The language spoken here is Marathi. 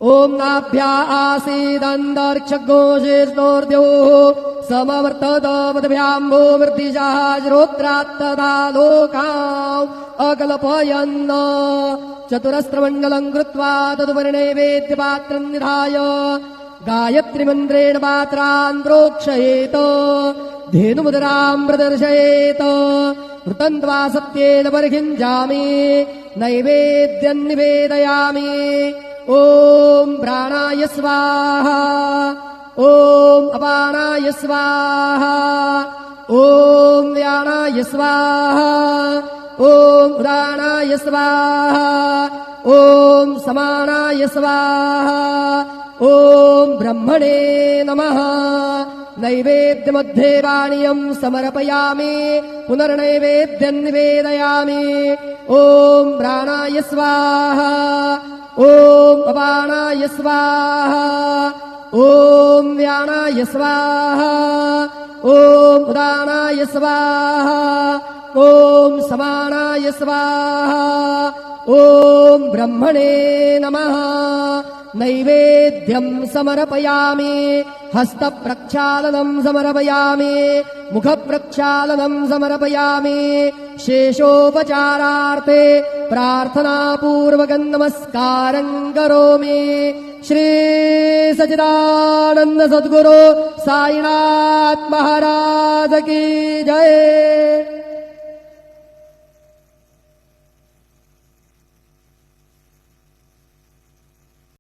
ओम नाभ्या आसीदन्तरिक्षघोषेष्णोर्द्योः समवर्तदवद्भ्याम्बो वृद्धिजाजरोत्रात्तदा लोकाम् अकल्पयन् चतुरस्रमण्डलम् कृत्वा तदुपरिणैवेद्यपात्रम् निधाय गायत्रीमन्त्रेण पात्रान् प्रोक्षयेत धेनुमुदराम् प्रदर्शयेत वृतन्त्वा सत्येन परिहिञ्जामि नैवेद्यम् निवेदयामि ओम प्राणाय स्वाहा ओम अपानाय स्वाहा ओम व्यानाय स्वाहा ओम उदानाय स्वाहा ओम समानाय स्वाहा ओम ब्रह्मणे नमः नैवेद्यमध्ये पानीयं समर्पयामि पुनर्नैवेद्यं निवेदयामि ओम प्राणाय स्वाहा ओम अपानाय स्वाहा ओम व्यानाय स्वाहा ओम उदानाय स्वाहा ओम समानाय स्वाहा ओम ब्रह्मणे नमः नैवेद्यं समर्पयामि हस्तप्रक्षालनं समर्पयामि मुखप्रक्षालनं समर्पयामि शेषोपचारार्थे प्रार्थनापूर्वकं नमस्कारं करोमि श्री सच्चिदानंद सद्गुरु साईनाथ महाराज की जय।